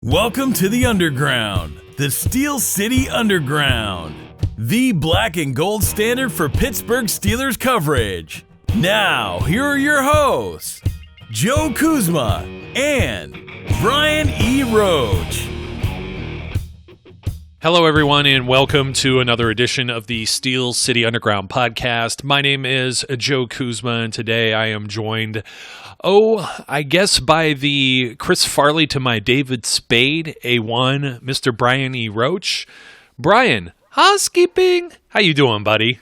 Welcome to the Underground, the Steel City Underground, the black and gold standard for Pittsburgh Steelers coverage. Now, here are your hosts, Joe Kuzma and Brian E. Roach. Hello, everyone, and welcome to another edition of the Steel City Underground podcast. My name is Joe Kuzma, and today I am joined, I guess by the Chris Farley to my David Spade, A1, Mr. Brian E. Roach. Brian, housekeeping. How you doing, buddy?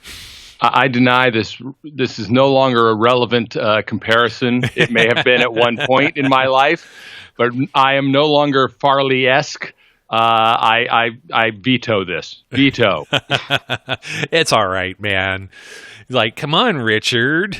I deny this. This is no longer a relevant comparison. It may have been at one point in my life, but I am no longer Farley-esque. I veto this. Veto. It's all right, man. Like, come on, Richard.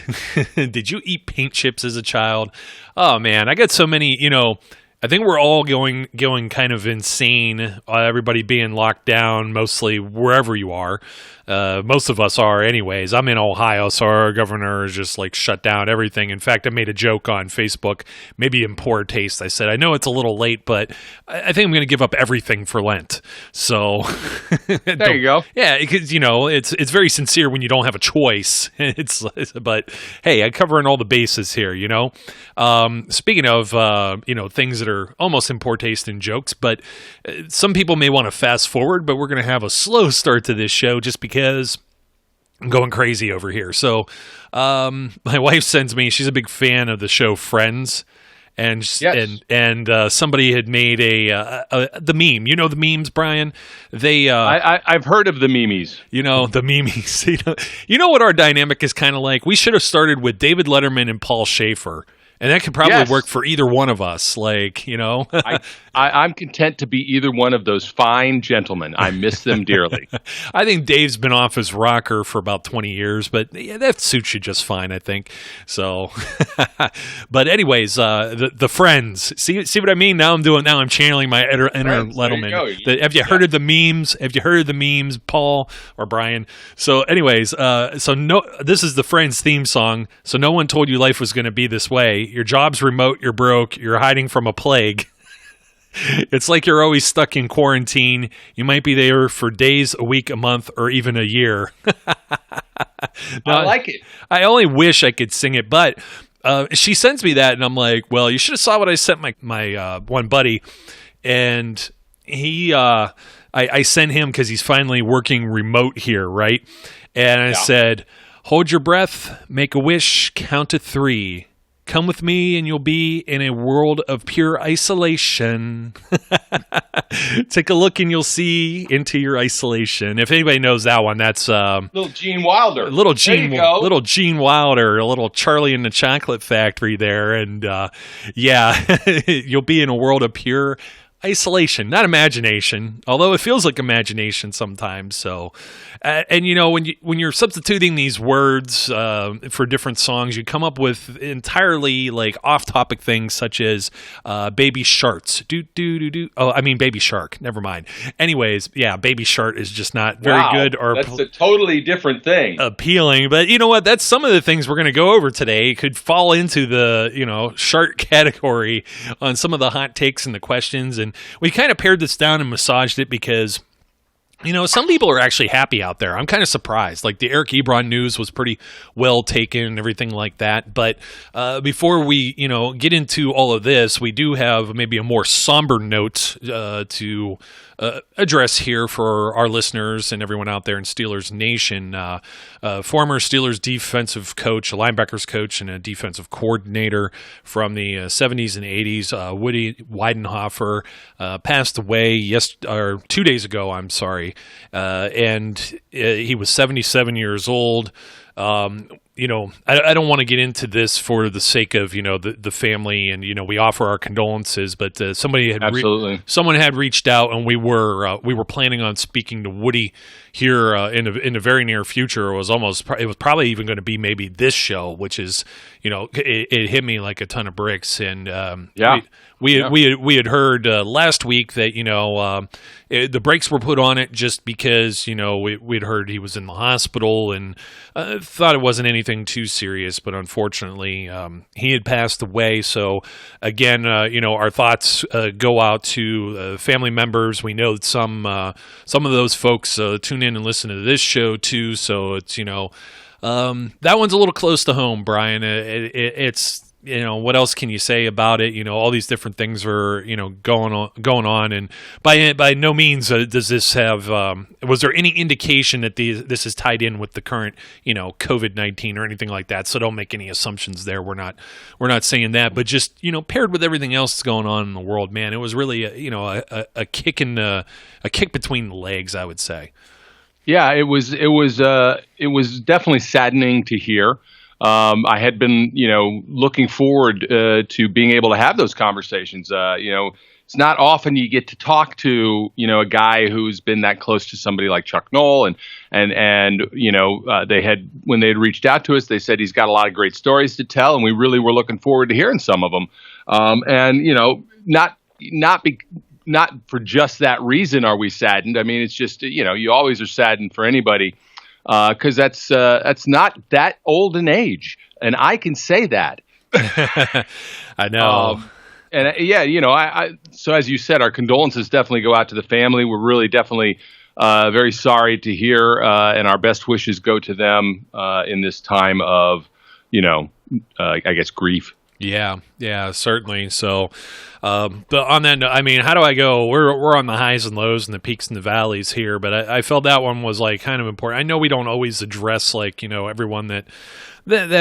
Did you eat paint chips as a child? Oh, man, I got so many, I think we're all going kind of insane. Everybody being locked down, mostly wherever you are. Most of us are anyways. I'm in Ohio, so our governor has just like shut down everything. In fact, I made a joke on Facebook, maybe in poor taste. I said, I know it's a little late, but I think I'm going to give up everything for Lent. So there you go. Yeah, because, it's very sincere when you don't have a choice. But hey, I'm covering all the bases here, Speaking of, things that are almost in poor taste in jokes, but some people may want to fast forward, but we're going to have a slow start to this show just because I'm going crazy over here. So my wife sends me, she's a big fan of the show Friends. And yes. and somebody had made the meme. You know the memes, Brian? I've heard of the memes. The memes. You know what our dynamic is kind of like? We should have started with David Letterman and Paul Schaefer. And that could probably work for either one of us, I'm content to be either one of those fine gentlemen. I miss them dearly. I think Dave's been off his rocker for about 20 years, but yeah, that suits you just fine, I think. So, but anyways, the Friends. See what I mean? Now I'm channeling my inner Letterman. Have you heard of the memes? Have you heard of the memes, Paul or Brian? So anyways, this is the Friends theme song. So no one told you life was going to be this way. Your job's remote, you're broke, you're hiding from a plague. It's like you're always stuck in quarantine. You might be there for days, a week, a month, or even a year. I like it. I only wish I could sing it, but she sends me that, and I'm like, well, you should have saw what I sent my one buddy, and he, I sent him because he's finally working remote here, right? And I said, hold your breath, make a wish, count to 3. Come with me and you'll be in a world of pure isolation. Take a look and you'll see into your isolation. If anybody knows that one, that's little Gene Wilder. Little Gene Wilder, a little Charlie in the Chocolate Factory there. And you'll be in a world of pure isolation, not imagination, although it feels like imagination sometimes. So, and when you're substituting these words for different songs, you come up with entirely like off-topic things such as Baby Sharks. Baby Shark. Never mind. Anyways, Baby Shark is just not very good. Or that's a totally different thing. Appealing, but you know what? That's some of the things we're going to go over today. It could fall into the shark category on some of the hot takes and the questions. And we kind of pared this down and massaged it because, some people are actually happy out there. I'm kind of surprised. Like the Eric Ebron news was pretty well taken and everything like that. But before we, get into all of this, we do have maybe a more somber note to address here for our listeners and everyone out there in Steelers Nation. Former Steelers defensive coach, a linebackers coach, and a defensive coordinator from the 70s and 80s, Woody Widenhofer, passed away 2 days ago, I'm sorry. And he was 77 years old. I don't want to get into this for the sake of, the family and, we offer our condolences, but someone had reached out and we were planning on speaking to Woody here in the very near future. It was probably even going to be maybe this show, which is, it hit me like a ton of bricks. And we had heard last week that the brakes were put on it just because we'd heard he was in the hospital and thought it wasn't anything too serious, but unfortunately he had passed away. So again, our thoughts go out to family members. We know that some of those folks tune in and listen to this show too. So it's that one's a little close to home, Brian. It's what else can you say about it? All these different things are, going on. And by no means does this have, was there any indication that this is tied in with the current, COVID-19 or anything like that? So don't make any assumptions there. We're not saying that, but just, paired with everything else that's going on in the world, man, it was really, a kick a kick between the legs, I would say. Yeah, it was definitely saddening to hear. I had been, looking forward to being able to have those conversations. It's not often you get to talk to, a guy who's been that close to somebody like Chuck Noll, and they had, when they had reached out to us, they said he's got a lot of great stories to tell, and we really were looking forward to hearing some of them. Not for just that reason are we saddened. I mean, it's just, you always are saddened for anybody. Because that's not that old an age, and I can say that. I know. So as you said, our condolences definitely go out to the family. We're really definitely very sorry to hear, and our best wishes go to them in this time of, I guess, grief. Yeah, certainly. So, but on that note, I mean, how do I go? We're on the highs and lows and the peaks and the valleys here, but I felt that one was like kind of important. I know we don't always address like, everyone that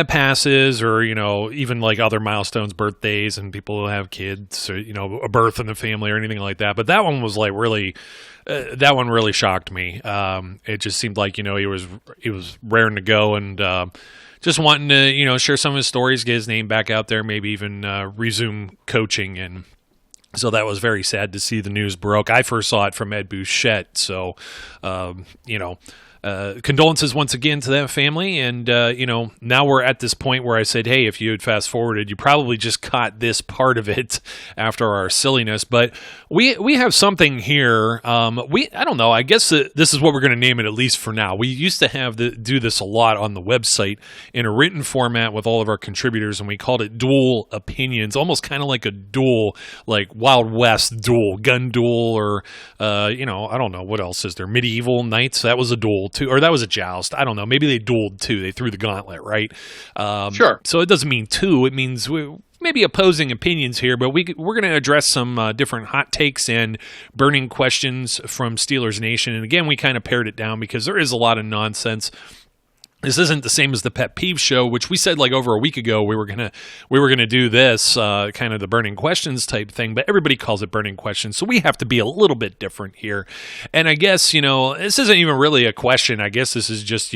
passes or, even like other milestones, birthdays and people who have kids or, a birth in the family or anything like that. But that one was like really, that one really shocked me. It just seemed like, he was raring to go and, just wanting to, share some of his stories, get his name back out there, maybe even resume coaching. And so that was very sad to see the news broke. I first saw it from Ed Bouchette. So, condolences once again to that family. And, now we're at this point where I said, hey, if you had fast forwarded, you probably just caught this part of it after our silliness. But we have something here. I don't know. I guess this is what we're going to name it, at least for now. We used to do this a lot on the website in a written format with all of our contributors, and we called it Duel Opinions, almost kind of like a duel, like Wild West duel, gun duel, or, I don't know. What else is there? Medieval Knights, that was a duel too, or that was a joust. I don't know. Maybe they dueled too. They threw the gauntlet, right? Sure. So it doesn't mean two. It means maybe opposing opinions here, but we're going to address some different hot takes and burning questions from Steelers Nation. And again, we kind of pared it down because there is a lot of nonsense. This isn't the same as the Pet Peeve Show, which we said like over a week ago we were gonna do this kind of the burning questions type thing, but everybody calls it burning questions, so we have to be a little bit different here. And I guess this isn't even really a question. I guess this is just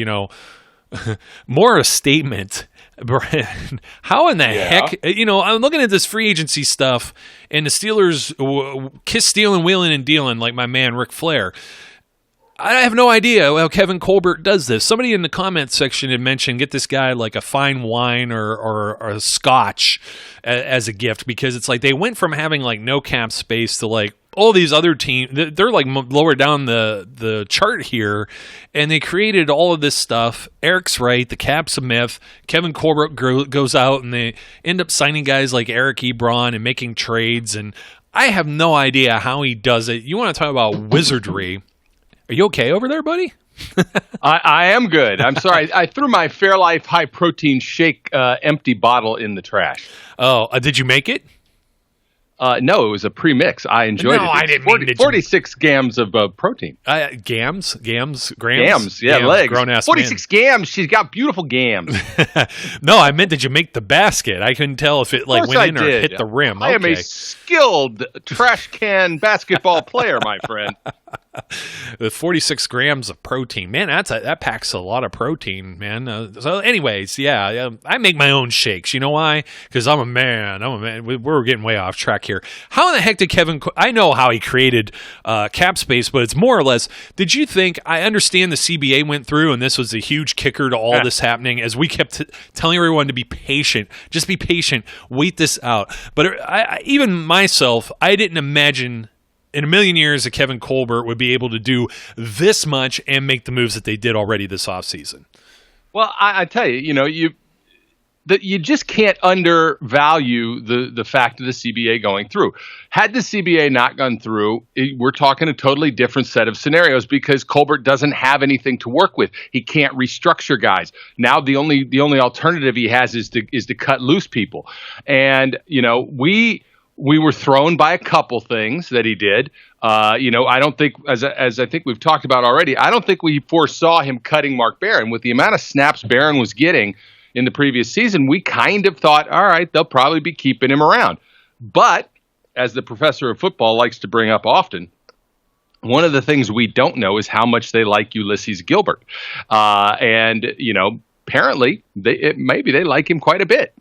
more a statement. Brian, how in the heck? I'm looking at this free agency stuff, and the Steelers kiss stealing, wheeling, and dealing like my man Ric Flair. I have no idea how Kevin Colbert does this. Somebody in the comments section had mentioned get this guy like a fine wine or a scotch as a gift, because it's like they went from having like no cap space to like all these other teams. They're like lower down the chart here, and they created all of this stuff. Eric's right. The cap's a myth. Kevin Colbert goes out and they end up signing guys like Eric Ebron and making trades, and I have no idea how he does it. You want to talk about wizardry? Are you okay over there, buddy? I am good. I'm sorry. I threw my Fairlife high protein shake empty bottle in the trash. Oh, did you make it? No, it was a pre-mix. I enjoyed it. No, I didn't mean 46 grams of protein. Grams? Grams, yeah, legs. Grown-ass 46 gams. She's got beautiful gams. No, I meant, did you make the basket? I couldn't tell if it like went in or hit the rim. I am a skilled trash can basketball player, my friend. With 46 grams of protein, man, that packs a lot of protein, man. So, anyways, yeah, I make my own shakes. You know why? Because I'm a man. We're getting way off track here. How in the heck did I know how he created cap space, but it's more or less. Did you think? I understand the CBA went through, and this was a huge kicker to all this happening. As we kept telling everyone to be patient, just be patient, wait this out. But even myself, I didn't imagine in a million years that Kevin Colbert would be able to do this much and make the moves that they did already this offseason. Well, I tell you, you just can't undervalue the fact of the CBA going through. Had the CBA not gone through, we're talking a totally different set of scenarios because Colbert doesn't have anything to work with. He can't restructure guys. Now the only alternative he has is to cut loose people. And we were thrown by a couple things that he did. I don't think, as I think we've talked about already, I don't think we foresaw him cutting Mark Barron. With the amount of snaps Barron was getting in the previous season, we kind of thought, all right, they'll probably be keeping him around. But as the professor of football likes to bring up often, one of the things we don't know is how much they like Ulysses Gilbert. Apparently, maybe they like him quite a bit,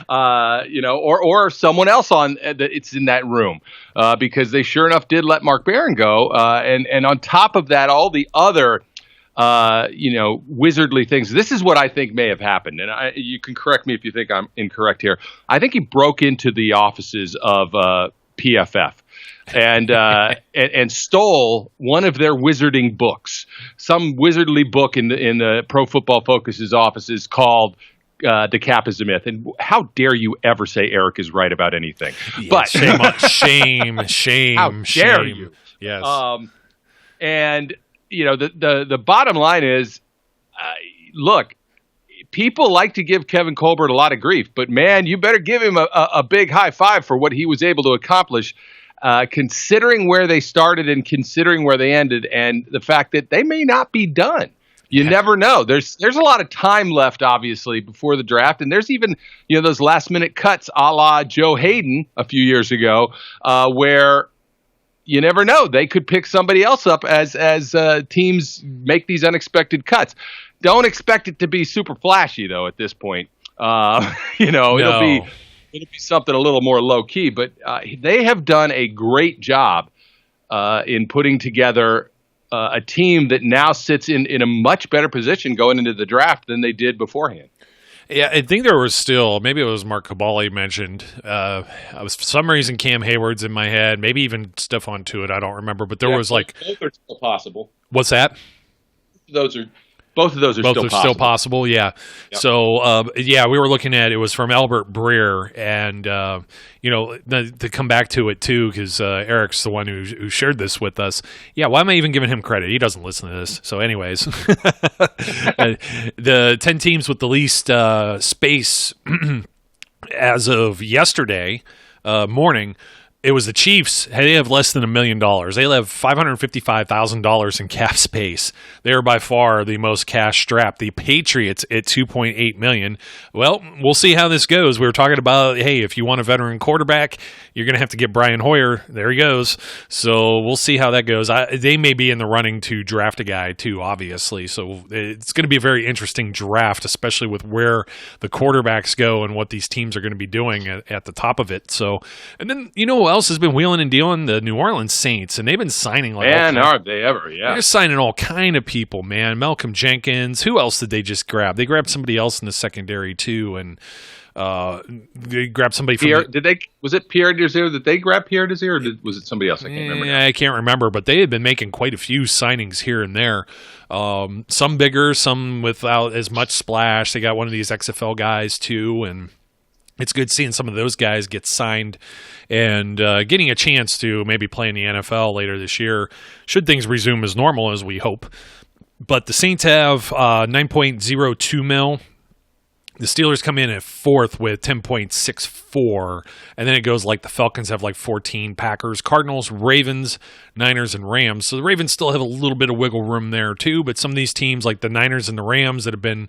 or someone else it's in that room, because they sure enough did let Mark Barron go, and on top of that, all the other, wizardly things. This is what I think may have happened, and you can correct me if you think I'm incorrect here. I think he broke into the offices of PFF. And stole one of their wizarding books, some wizardly book in the Pro Football Focus's offices called "The Cap is a Myth." And how dare you ever say Eric is right about anything? Yes, but shame. How dare you? Yes. The bottom line is, look. People like to give Kevin Colbert a lot of grief, but man, you better give him a big high five for what he was able to accomplish. Considering where they started and considering where they ended, and the fact that they may not be done. You never know. There's a lot of time left, obviously, before the draft, and there's even those last minute cuts, a la Joe Hayden a few years ago, where you never know. They could pick somebody else up as teams make these unexpected cuts. Don't expect it to be super flashy though. At this point, it'll be something a little more low key, but they have done a great job in putting together a team that now sits in a much better position going into the draft than they did beforehand. Yeah, I think there was still, maybe it was Mark Cabali mentioned, I was for some reason Cam Hayward's in my head, maybe even Stephon Tuitt, I don't remember, but there was like... Both are still possible. What's that? Both of those are still possible. Yeah. Yep. So, we were looking at, it was from Albert Breer, and, to come back to it too, because Eric's the one who shared this with us. Yeah, why am I even giving him credit? He doesn't listen to this. So anyways, the 10 teams with the least space as of yesterday morning, it was the Chiefs. They have less than $1 million. They have $555,000 in cap space. They are by far the most cash strapped. The Patriots at $2.8 million. Well, we'll see how this goes. We were talking about, hey, if you want a veteran quarterback, you're going to have to get Brian Hoyer. There he goes. So we'll see how that goes. They may be in the running to draft a guy too, obviously. So it's going to be a very interesting draft, especially with where the quarterbacks go and what these teams are going to be doing at the top of it. So, and then who else has been wheeling and dealing? The New Orleans Saints, and they've been signing are they ever? Yeah, they're signing all kind of people, man. Malcolm Jenkins. Who else did they just grab? They grabbed somebody else in the secondary too, and they grabbed somebody from. Was it Pierre Desir? Did they grab Pierre Desir, or was it somebody else? I can't remember. Yeah, I can't remember, but they had been making quite a few signings here and there. Some bigger, some without as much splash. They got one of these XFL guys too, and it's good seeing some of those guys get signed and getting a chance to maybe play in the NFL later this year, should things resume as normal, as we hope. But the Saints have $9.02 million. The Steelers come in at fourth with 10.64, and then it goes like the Falcons have like 14, Packers, Cardinals, Ravens, Niners, and Rams. So the Ravens still have a little bit of wiggle room there too, but some of these teams like the Niners and the Rams that have been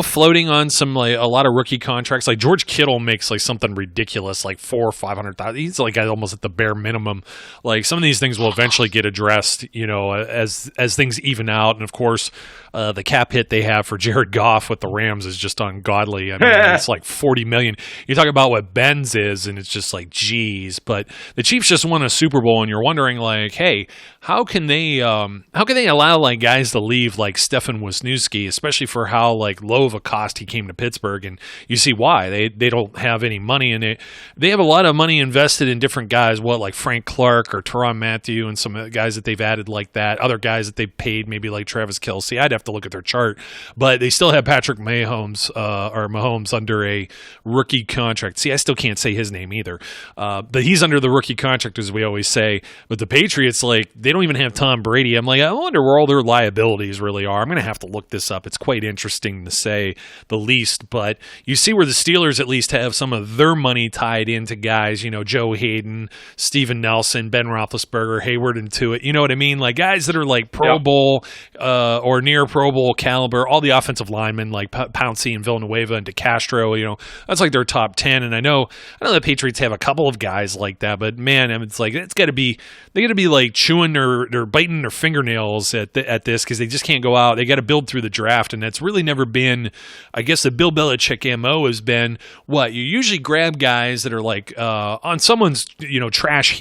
floating on some like a lot of rookie contracts. Like George Kittle makes like something ridiculous, like $400,000 or $500,000. He's like almost at the bare minimum. Like some of these things will eventually get addressed, as things even out. And of course, the cap hit they have for Jared Goff with the Rams is just ungodly. I mean, it's like $40 million. You talk about what Ben's is, and it's just like, geez. But the Chiefs just won a Super Bowl, and you're wondering like, hey, how can they allow like guys to leave like Stefan Wisniewski, especially for how like low of a cost he came to Pittsburgh? And you see why they don't have any money, and they have a lot of money invested in different guys, like Frank Clark or Tyrann Mathieu, and some guys that they've added like that, other guys that they've paid maybe like Travis Kelce. I'd have to look at their chart, but they still have Patrick Mahomes under a rookie contract. See, I still can't say his name either, but he's under the rookie contract, as we always say. But the Patriots, like, they don't even have Tom Brady. I'm like, I wonder where all their liabilities really are. I'm going to have to look this up. It's quite interesting to say the least, but you see where the Steelers at least have some of their money tied into guys, Joe Hayden, Steven Nelson, Ben Roethlisberger, Hayward into it. You know what I mean? Like guys that are like Pro Bowl or near Pro Bowl caliber, all the offensive linemen like Pouncey and Villanueva and DeCastro, that's like their top 10. And I know the Patriots have a couple of guys like that, but man, it's like, they got to be like chewing or biting their fingernails at this, because they just can't go out. They got to build through the draft, and that's really never been, I guess the Bill Belichick MO has been what you usually grab guys that are like on someone's trash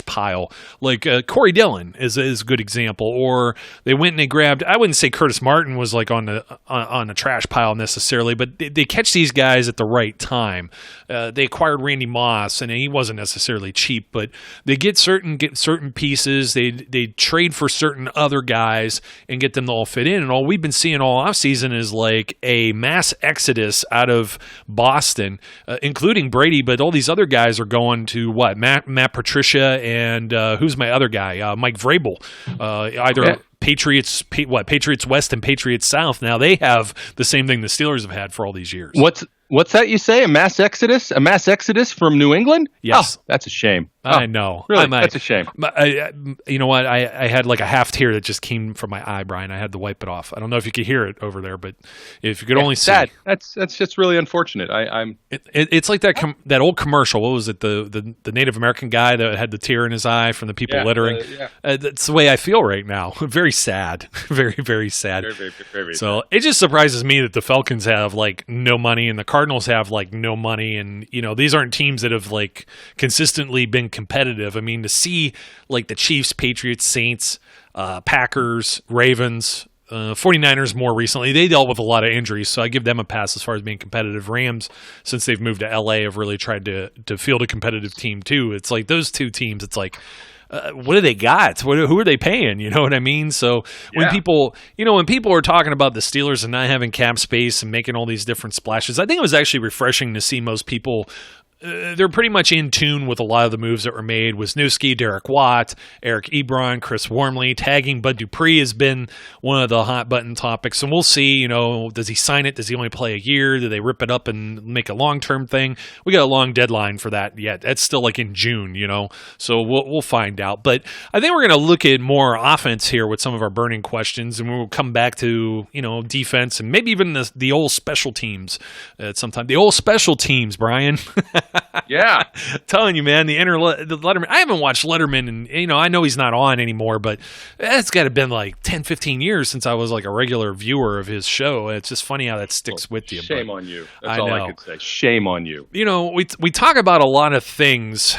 pile, like Corey Dillon is a good example. Or they went and they grabbed, I wouldn't say Curtis Martin was like on a trash pile necessarily, but they catch these guys at the right time. They acquired Randy Moss, and he wasn't necessarily cheap, but they get certain pieces. They trade for certain other guys and get them to all fit in. And all we've been seeing all offseason is like a mass exodus out of Boston, including Brady, but all these other guys are going to what? Matt Patricia and who's my other guy? Mike Vrabel. Patriots West and Patriots South. Now they have the same thing the Steelers have had for all these years. What's that you say? A mass exodus? A mass exodus from New England? Yes. Oh, that's a shame. I know. Really, that's a shame. You know what? I had like a half tear that just came from my eye, Brian. I had to wipe it off. I don't know if you could hear it over there, but if you could only see. Sad. That's just really unfortunate. It's like that old commercial. What was it? The Native American guy that had the tear in his eye from the people littering. That's the way I feel right now. Very sad. Very, very sad. Very, very, very so sad. it just surprises me that the Falcons have like no money and the Cardinals have like no money, and these aren't teams that have like consistently been competitive. I mean, to see like the Chiefs, Patriots, Saints, Packers, Ravens, 49ers more recently, they dealt with a lot of injuries, so I give them a pass as far as being competitive. Rams, since they've moved to LA, have really tried to field a competitive team too. It's like those two teams, it's like, what do they got? Who are they paying? You know what I mean? So when people are talking about the Steelers and not having cap space and making all these different splashes, I think it was actually refreshing to see most people. They're pretty much in tune with a lot of the moves that were made. Wisniewski, Derek Watt, Eric Ebron, Chris Wormley. Tagging Bud Dupree has been one of the hot button topics. And we'll see, does he sign it? Does he only play a year? Do they rip it up and make a long-term thing? We got a long deadline for that yet. That's still like in June, So we'll find out. But I think we're going to look at more offense here with some of our burning questions. And we'll come back to, defense and maybe even the old special teams at some time. The old special teams, Brian. Yeah. Telling you, man, the Letterman. I haven't watched Letterman, and I know he's not on anymore, but it's got to have been like 10, 15 years since I was like a regular viewer of his show. It's just funny how that sticks with you. Shame on you. That's all I could say. Shame on you. We talk about a lot of things.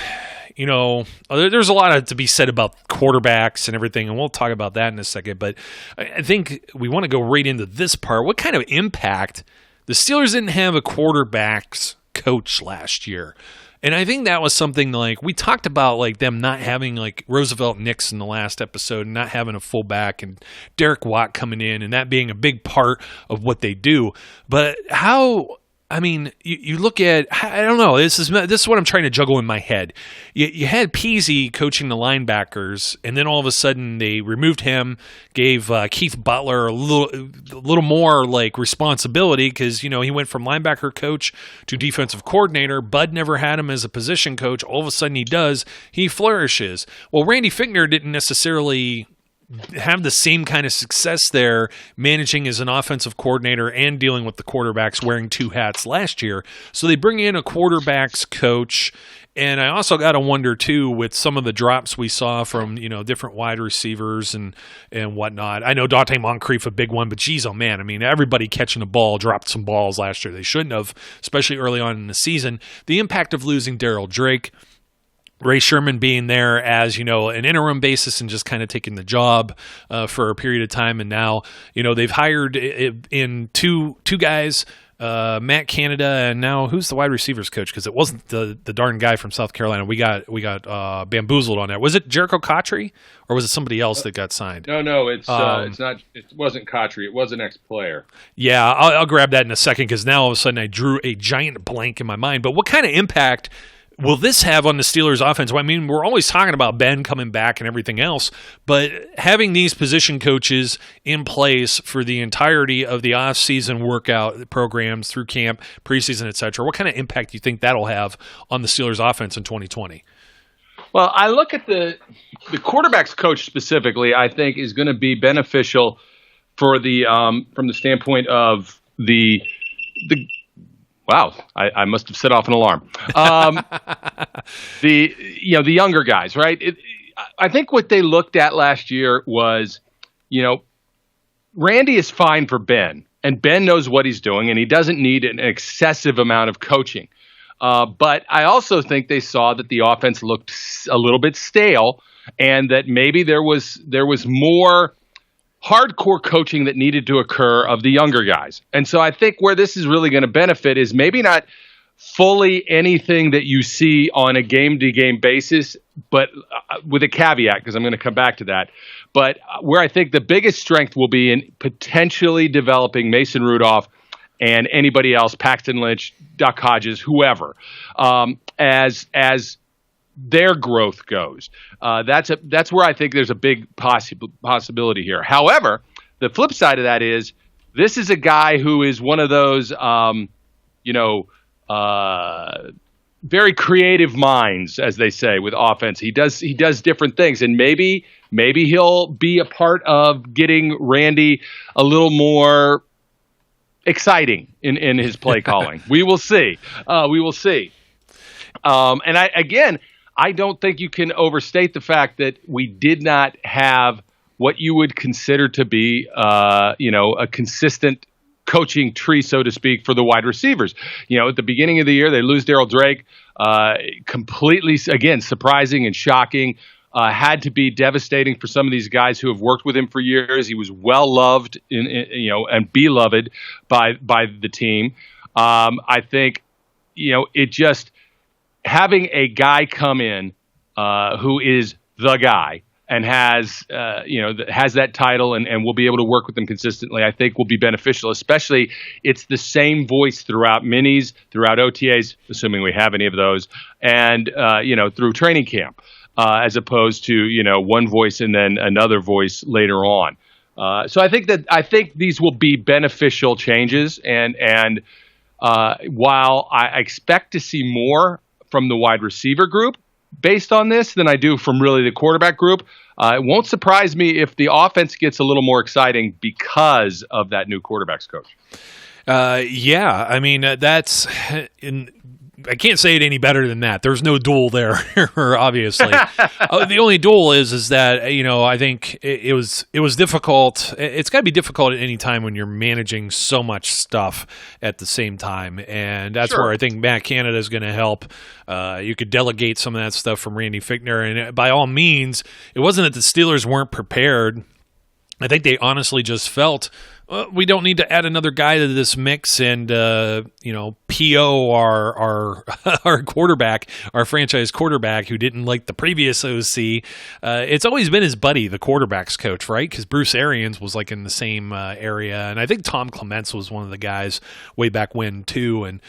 There's a lot to be said about quarterbacks and everything, and we'll talk about that in a second. But I think we want to go right into this part. What kind of impact the Steelers didn't have a quarterbacks coach last year, and I think that was something like we talked about, like them not having like Roosevelt Nix in the last episode, and not having a fullback, and Derek Watt coming in, and that being a big part of what they do. But how? I mean, you look at, I don't know, this is what I'm trying to juggle in my head. You had Peasy coaching the linebackers, and then all of a sudden they removed him, gave Keith Butler a little more like responsibility, because, he went from linebacker coach to defensive coordinator. Bud never had him as a position coach. All of a sudden he does. He flourishes. Well, Randy Fichtner didn't necessarily have the same kind of success there, managing as an offensive coordinator and dealing with the quarterbacks, wearing two hats last year. So they bring in a quarterbacks coach. And I also got to wonder, too, with some of the drops we saw from, different wide receivers and whatnot. I know Dante Moncrief, a big one, but geez, oh man, I mean, everybody catching the ball dropped some balls last year. They shouldn't have, especially early on in the season. The impact of losing Darryl Drake, Ray Sherman being there as, an interim basis and just kind of taking the job for a period of time. And now, they've hired in two guys, Matt Canada, and now who's the wide receivers coach? Because it wasn't the darn guy from South Carolina. We got bamboozled on that. Was it Jericho Cotchery or was it somebody else that got signed? No, it's not. It wasn't Cotchery. It was an ex-player. Yeah, I'll grab that in a second because now all of a sudden I drew a giant blank in my mind. But what kind of impact will this have on the Steelers' offense? Well, I mean, we're always talking about Ben coming back and everything else, but having these position coaches in place for the entirety of the offseason workout programs through camp, preseason, et cetera, what kind of impact do you think that'll have on the Steelers' offense in 2020? Well, I look at the quarterbacks coach specifically, I think is going to be beneficial for the from the standpoint of the wow, I must have set off an alarm. The younger guys, right? I think what they looked at last year was, Randy is fine for Ben, and Ben knows what he's doing, and he doesn't need an excessive amount of coaching. But I also think they saw that the offense looked a little bit stale, and that maybe there was more hardcore coaching that needed to occur of the younger guys. And so I think where this is really going to benefit is maybe not fully anything that you see on a game-to-game basis, but with a caveat, because I'm going to come back to that. But where I think the biggest strength will be in potentially developing Mason Rudolph and anybody else, Paxton Lynch, Duck Hodges, whoever, as their growth goes. That's where I think there's a big possibility here. However, the flip side of that is this is a guy who is one of those, very creative minds, as they say, with offense. He does different things, and maybe he'll be a part of getting Randy a little more exciting in his play calling. We will see. And I don't think you can overstate the fact that we did not have what you would consider to be, a consistent coaching tree, so to speak, for the wide receivers. At the beginning of the year, they lose Darryl Drake, completely, again, surprising and shocking. Had to be devastating for some of these guys who have worked with him for years. He was well loved, and beloved by the team. I think, it just having a guy come in who is the guy and has that title and will be able to work with them consistently, I think will be beneficial. Especially, it's the same voice throughout minis, throughout OTAs, assuming we have any of those, and through training camp, as opposed to one voice and then another voice later on. So I think these will be beneficial changes, and while I expect to see more from the wide receiver group based on this than I do from really the quarterback group, it won't surprise me if the offense gets a little more exciting because of that new quarterbacks coach. Yeah, I mean, I can't say it any better than that. There's no duel there, obviously. The only duel is that, I think it was difficult. It's got to be difficult at any time when you're managing so much stuff at the same time. And that's Sure. where I think Matt Canada is going to help. You could delegate some of that stuff from Randy Fichtner. And by all means, it wasn't that the Steelers weren't prepared. I think they honestly just felt, we don't need to add another guy to this mix and, P.O., our quarterback, our franchise quarterback who didn't like the previous OC. It's always been his buddy, the quarterback's coach, right? Because Bruce Arians was like in the same area. And I think Tom Clements was one of the guys way back when too. And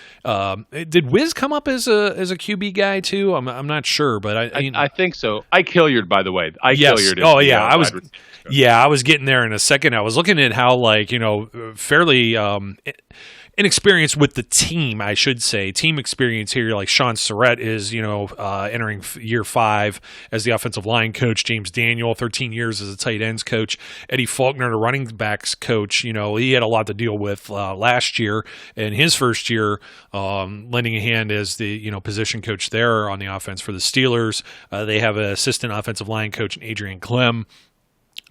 did Wiz come up as a QB guy too? I'm not sure, but I think so. Ike Hilliard, by the way. Yes. Hilliard Oh, yeah. I was getting there in a second. I was looking at how, fairly inexperience with the team, I should say. Team experience here, like Sean Surratt is, entering year 5 as the offensive line coach. James Daniel, 13 years as a tight ends coach. Eddie Faulkner, the running backs coach. He had a lot to deal with last year in his first year, lending a hand as the position coach there on the offense for the Steelers. They have an assistant offensive line coach, Adrian Clem.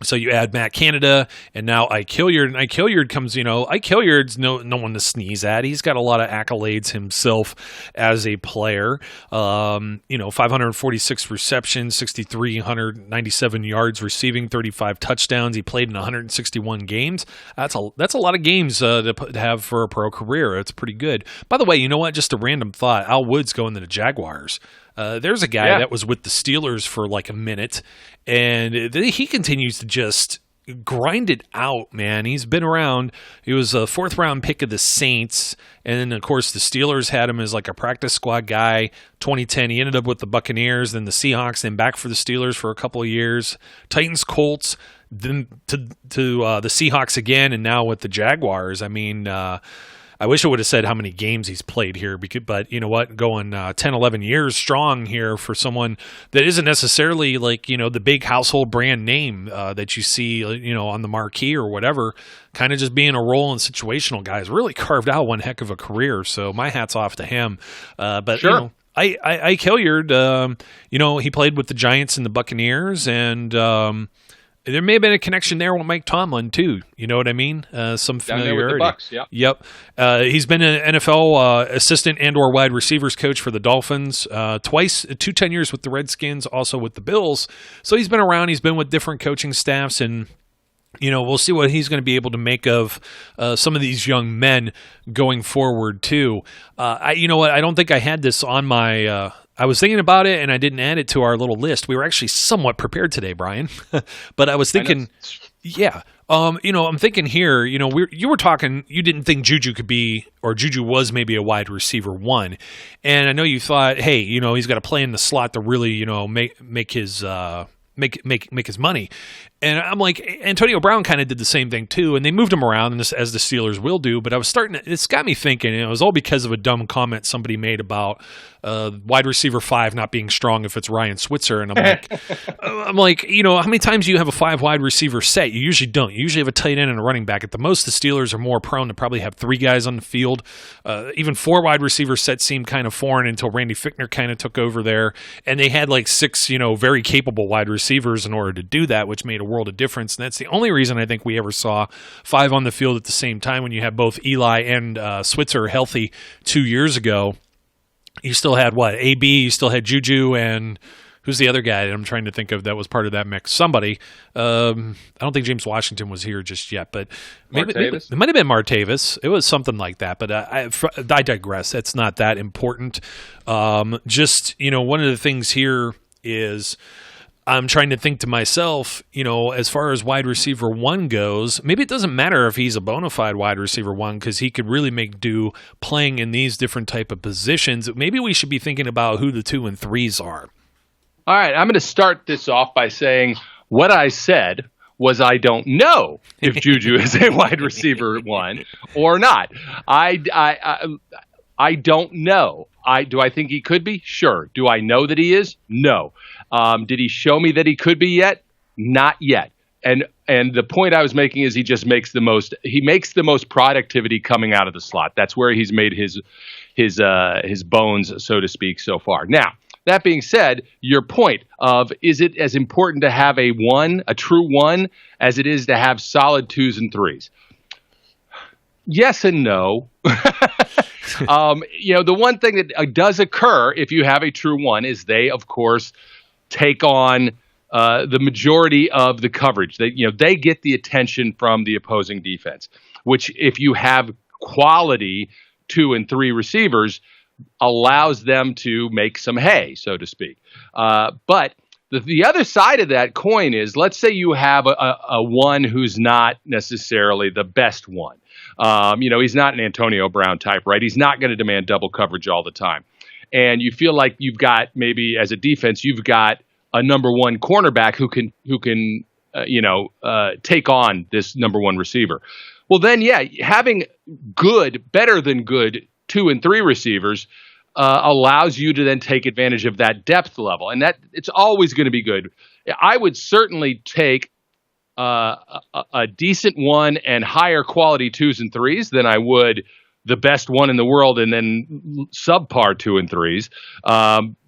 So you add Matt Canada and now Ike Hilliard. And Ike Hilliard comes, Ike Hilliard's no one to sneeze at. He's got a lot of accolades himself as a player. 546 receptions, 6,397 yards receiving, 35 touchdowns. He played in 161 games. That's a lot of games to have for a pro career. It's pretty good. By the way, you know what? Just a random thought. Al Woods going to the Jaguars. There's a guy that was with the Steelers for like a minute, and he continues to just grind it out, man. He's been around. He was a 4th-round pick of the Saints, and then, of course, the Steelers had him as like a practice squad guy. 2010, he ended up with the Buccaneers, then the Seahawks, then back for the Steelers for a couple of years. Titans, Colts, then to the Seahawks again, and now with the Jaguars. I mean, I wish I would have said how many games he's played here, but you know what? Going 10, 11 years strong here for someone that isn't necessarily like, the big household brand name that you see, on the marquee or whatever, kind of just being a role and situational guy has really carved out one heck of a career. So my hat's off to him. But, sure. Ike Hilliard, he played with the Giants and the Buccaneers, and there may have been a connection there with Mike Tomlin, too. You know what I mean? Some familiarity. Down there with the Bucs, yeah. Yep. He's been an NFL assistant and or wide receivers coach for the Dolphins twice, 2 tenures with the Redskins, also with the Bills. So he's been around. He's been with different coaching staffs, and we'll see what he's going to be able to make of some of these young men going forward, too. You know what? I don't think I had this on my I was thinking about it, and I didn't add it to our little list. We were actually somewhat prepared today, Brian. But I was thinking, I'm thinking here, you were talking, you didn't think Juju could be, or Juju was maybe a wide receiver 1. And I know you thought, hey, he's got to play in the slot to really, make his money. And I'm like, Antonio Brown kind of did the same thing too, and they moved him around as the Steelers will do. But I was it's got me thinking, and it was all because of a dumb comment somebody made about wide receiver 5 not being strong if it's Ryan Switzer. And I'm like, how many times do you have a 5 wide receiver set? You usually don't. You usually have a tight end and a running back. At the most, the Steelers are more prone to probably have 3 guys on the field. Even 4 wide receiver sets seemed kind of foreign until Randy Fichtner kind of took over there, and they had like 6, very capable wide receivers in order to do that, which made a world of difference. And that's the only reason I think we ever saw 5 on the field at the same time when you had both Eli and Switzer healthy 2 years ago. You still had AB, you still had Juju, and who's the other guy that I'm trying to think of that was part of that mix? Somebody. I don't think James Washington was here just yet, but maybe it might have been Martavis. It was something like that, but I digress. That's not that important. Just, one of the things here is I'm trying to think to myself, as far as wide receiver 1 goes, maybe it doesn't matter if he's a bona fide wide receiver 1 because he could really make do playing in these different type of positions. Maybe we should be thinking about who the 2 and 3s are. All right, I'm going to start this off by saying what I said was I don't know if Juju is a wide receiver 1 or not. I don't know. Do I think he could be? Sure. Do I know that he is? No. Did he show me that he could be yet? Not yet. And the point I was making is he just makes the most productivity coming out of the slot. That's where he's made his bones, so to speak, so far. Now, that being said, your point of is it as important to have a true 1, as it is to have solid 2s and 3s? Yes and no. The one thing that does occur if you have a true 1 is they, of course, take on the majority of the coverage. They get the attention from the opposing defense, which if you have quality 2 and 3 receivers, allows them to make some hay, so to speak. But the other side of that coin is, let's say you have a 1 who's not necessarily the best 1. He's not an Antonio Brown type, right? He's not going to demand double coverage all the time. And you feel like you've got, maybe as a defense, you've got a number 1 cornerback who can take on this number 1 receiver. well then, yeah, having better than good 2 and 3 receivers allows you to then take advantage of that depth level, and that it's always going to be good. I would certainly take a decent one and higher quality 2s and 3s than I would the best one in the world and then subpar 2 and 3s,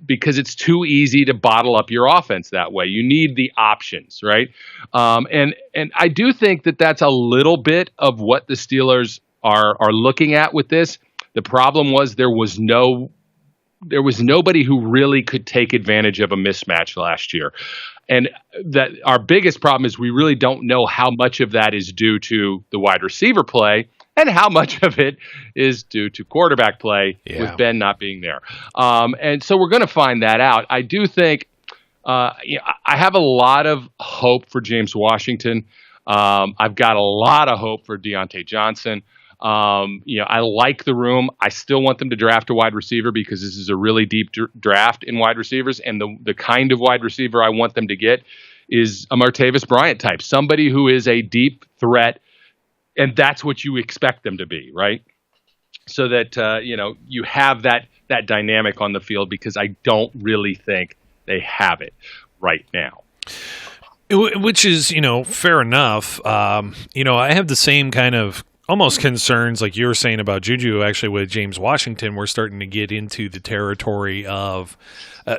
because it's too easy to bottle up your offense that way. You need the options, right? And I do think that that's a little bit of what the Steelers are looking at with this. The problem was there was nobody who really could take advantage of a mismatch last year. And that our biggest problem is we really don't know how much of that is due to the wide receiver play and how much of it is due to quarterback play with Ben not being there. And so we're going to find that out. I do think I have a lot of hope for James Washington. I've got a lot of hope for Deontay Johnson. I like the room. I still want them to draft a wide receiver because this is a really deep draft in wide receivers. And the kind of wide receiver I want them to get is a Martavis Bryant type, somebody who is a deep threat. And that's what you expect them to be, right? So that, you have that dynamic on the field, because I don't really think they have it right now. Which is, fair enough. I have the same kind of almost concerns like you were saying about Juju. Actually, with James Washington, we're starting to get into the territory of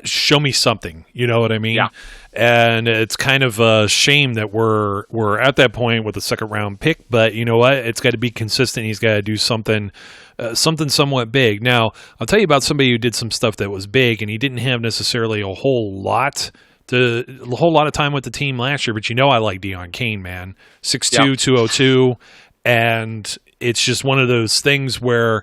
show me something. You know what I mean? Yeah. And it's kind of a shame that we're at that point with a second round pick. But you know what? It's got to be consistent. He's got to do something somewhat big. Now, I'll tell you about somebody who did some stuff that was big, and he didn't have necessarily a whole lot of time with the team last year. But I like Deion Kane, man. 6'2", 202. And it's just one of those things where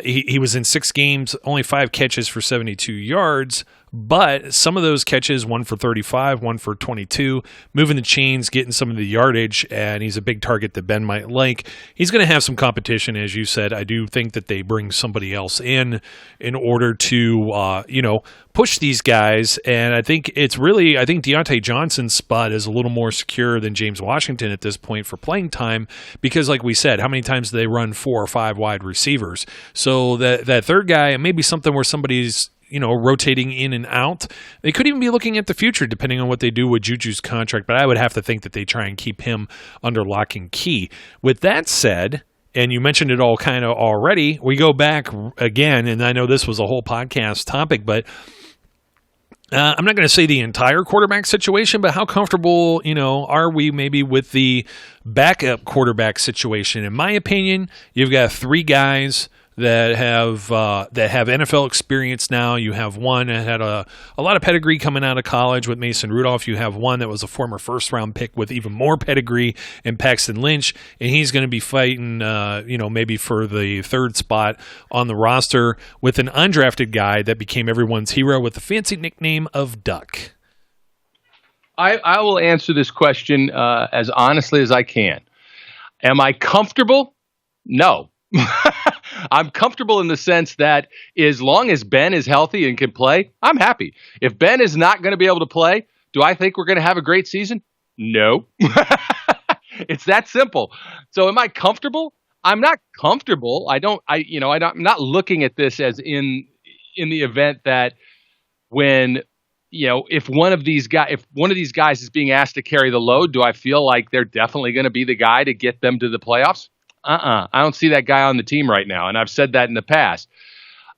he was in 6 games, only 5 catches for 72 yards. But some of those catches, one for 35, one for 22, moving the chains, getting some of the yardage, and he's a big target that Ben might like. He's going to have some competition, as you said. I do think that they bring somebody else in order to, push these guys. And I think Deontay Johnson's spot is a little more secure than James Washington at this point for playing time, because like we said, how many times do they run 4 or 5 wide receivers? So that third guy, it may be something where somebody's rotating in and out. They could even be looking at the future depending on what they do with Juju's contract, but I would have to think that they try and keep him under lock and key. With that said, and you mentioned it all kind of already, we go back again, and I know this was a whole podcast topic, but I'm not going to say the entire quarterback situation, but how comfortable, are we maybe with the backup quarterback situation? In my opinion, you've got 3 guys that have NFL experience now. You have one that had a lot of pedigree coming out of college with Mason Rudolph. You have one that was a former first-round pick with even more pedigree in Paxton Lynch, and he's going to be fighting, maybe for the 3rd spot on the roster with an undrafted guy that became everyone's hero with the fancy nickname of Duck. I will answer this question as honestly as I can. Am I comfortable? No. I'm comfortable in the sense that as long as Ben is healthy and can play, I'm happy. If Ben is not going to be able to play, do I think we're going to have a great season? No. It's that simple. So am I comfortable? I'm not comfortable. I'm not looking at this as in the event that when, if one of these guys is being asked to carry the load, do I feel like they're definitely going to be the guy to get them to the playoffs? I don't see that guy on the team right now, and I've said that in the past.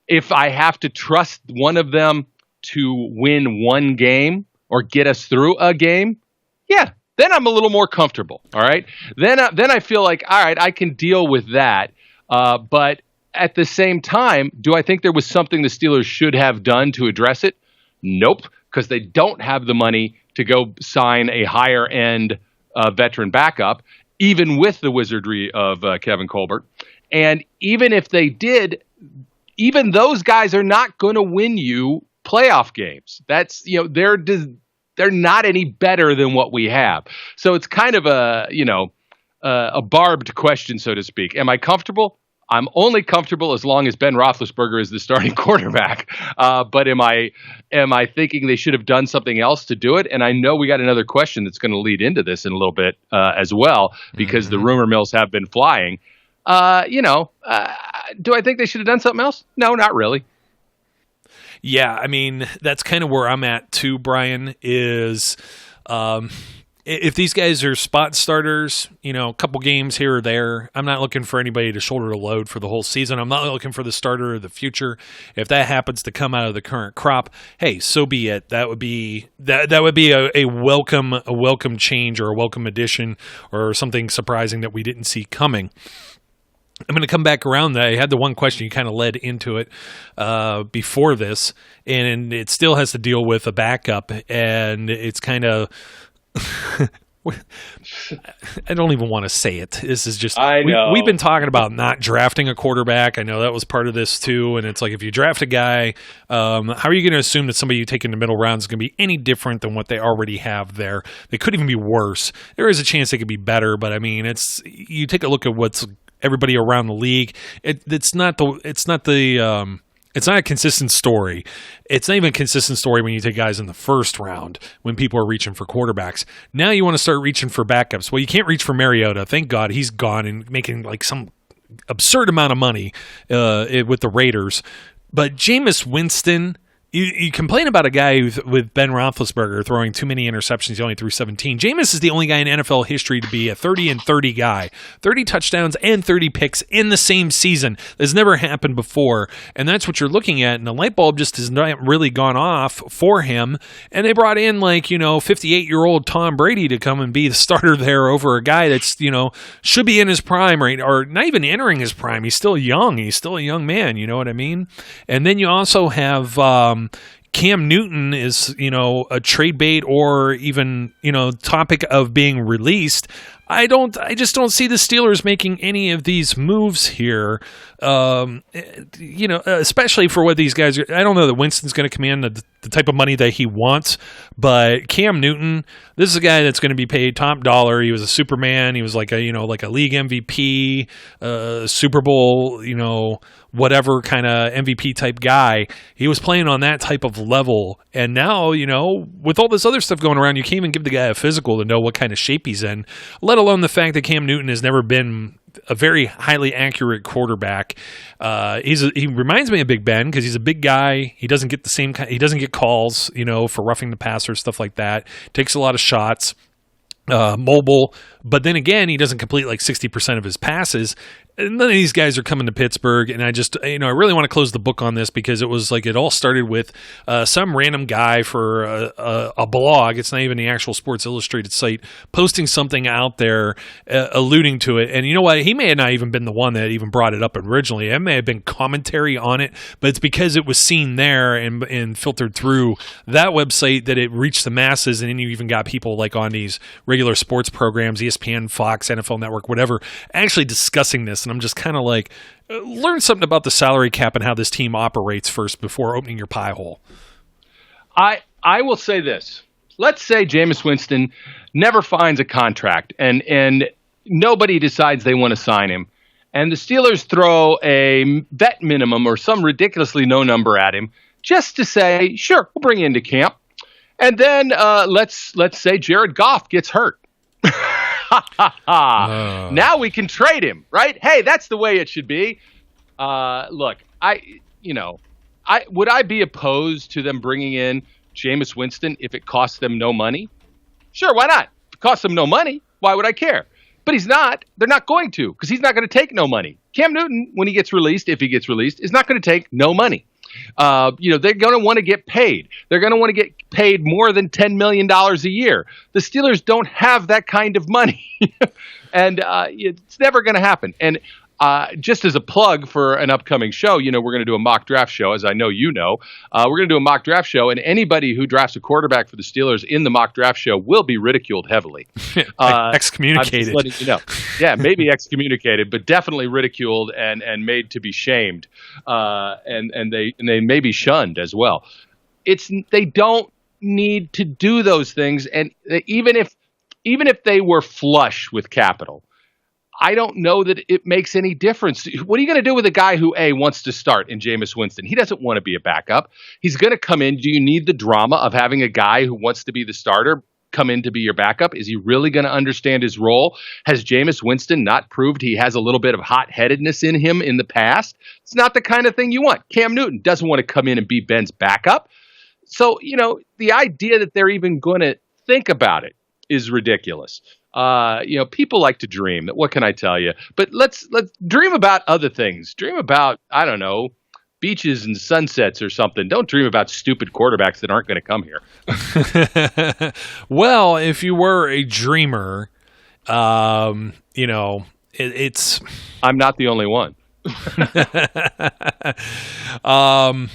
If I have to trust one of them to win one game or get us through a game, yeah, then I'm a little more comfortable, all right? Then I feel like, all right, I can deal with that. But at the same time, do I think there was something the Steelers should have done to address it? Nope, because they don't have the money to go sign a higher-end veteran backup, even with the wizardry of Kevin Colbert. And even if they did, even those guys are not going to win you playoff games. That's, they're not any better than what we have. So it's kind of a barbed question, so to speak. Am I comfortable? I'm only comfortable as long as Ben Roethlisberger is the starting quarterback. But am I thinking they should have done something else to do it? And I know we got another question that's going to lead into this in a little bit as well, because the rumor mills have been flying. Do I think they should have done something else? No, not really. Yeah, I mean, that's kind of where I'm at too, Brian, is if these guys are spot starters, a couple games here or there, I'm not looking for anybody to shoulder the load for the whole season. I'm not looking for the starter of the future. If that happens to come out of the current crop, hey, so be it. That would be a welcome change or a welcome addition or something surprising that we didn't see coming. I'm going to come back around. I had the one question you kind of led into it before this, and it still has to deal with a backup, and it's kind of I don't even want to say it. This is just I know. We've been talking about not drafting a quarterback. I know that was part of this too, and it's like if you draft a guy, how are you going to assume that somebody you take in the middle round is going to be any different than what they already have there? They could even be worse. There is a chance they could be better, but I mean, you take a look at what's everybody around the league. It's not a consistent story. It's not even a consistent story when you take guys in the first round when people are reaching for quarterbacks. Now you want to start reaching for backups. Well, you can't reach for Mariota. Thank God he's gone and making like some absurd amount of money with the Raiders. But Jameis Winston, you complain about a guy with Ben Roethlisberger throwing too many interceptions. He only threw 17. Jameis is the only guy in NFL history to be a 30-30 guy. 30 touchdowns and 30 picks in the same season. That's never happened before. And that's what you're looking at. And the light bulb just has not really gone off for him. And they brought in 58-year-old Tom Brady to come and be the starter there over a guy that's, should be in his prime, right? Or not even entering his prime. He's still young. He's still a young man. You know what I mean? And then you also have Cam Newton is, a trade bait or even, topic of being released. I just don't see the Steelers making any of these moves here, especially for what these guys are. I don't know that Winston's going to command the type of money that he wants, but Cam Newton, this is a guy that's going to be paid top dollar. He was a Superman. He was like a league MVP, Super Bowl, whatever kind of MVP type guy. He was playing on that type of level. And now, with all this other stuff going around, you can't even give the guy a physical to know what kind of shape he's in, let alone the fact that Cam Newton has never been a very highly accurate quarterback. He reminds me of Big Ben because he's a big guy. He doesn't get he doesn't get calls, for roughing the passer, stuff like that. Takes a lot of shots. Mobile, but then again, he doesn't complete like 60% of his passes. And none of these guys are coming to Pittsburgh, and I just, I really want to close the book on this because it was like it all started with some random guy for a blog. It's not even the actual Sports Illustrated site posting something out there alluding to it. And you know what? He may have not even been the one that even brought it up originally. It may have been commentary on it, but it's because it was seen there and filtered through that website that it reached the masses. And then you even got people like on these regular sports programs, ESPN, Fox, NFL Network, whatever, actually discussing this. And I'm just kind of like, learn something about the salary cap and how this team operates first before opening your pie hole. I will say this. Let's say Jameis Winston never finds a contract and nobody decides they want to sign him. And the Steelers throw a vet minimum or some ridiculously low number at him just to say, sure, we'll bring you into camp. And then let's say Jared Goff gets hurt. Now we can trade him, right? Hey, that's the way it should be. Look, would I be opposed to them bringing in Jameis Winston if it costs them no money? Sure, why not? If it costs them no money, why would I care? But he's not. They're not going to, because he's not going to take no money. Cam Newton, when he gets released, if he gets released, is not going to take no money. They're going to want to get paid. They're going to want to get paid more than $10 million a year. The Steelers don't have that kind of money. And it's never going to happen. And just as a plug for an upcoming show, we're going to do a mock draft show, as I know you know. We're going to do a mock draft show, and anybody who drafts a quarterback for the Steelers in the mock draft show will be ridiculed heavily. Excommunicated. I'm just letting you know. Yeah, maybe excommunicated, but definitely ridiculed and made to be shamed. And they may be shunned as well. They don't need to do those things, and even if they were flush with capital, I don't know that it makes any difference. What are you going to do with a guy who, A, wants to start in Jameis Winston? He doesn't want to be a backup. He's going to come in. Do you need the drama of having a guy who wants to be the starter come in to be your backup? Is he really going to understand his role? Has Jameis Winston not proved he has a little bit of hot-headedness in him in the past? It's not the kind of thing you want. Cam Newton doesn't want to come in and be Ben's backup. So, the idea that they're even going to think about it is ridiculous. People like to dream. What can I tell you? But let's dream about other things. Dream about, I don't know, beaches and sunsets or something. Don't dream about stupid quarterbacks that aren't going to come here. Well, if you were a dreamer, it's. I'm not the only one. No.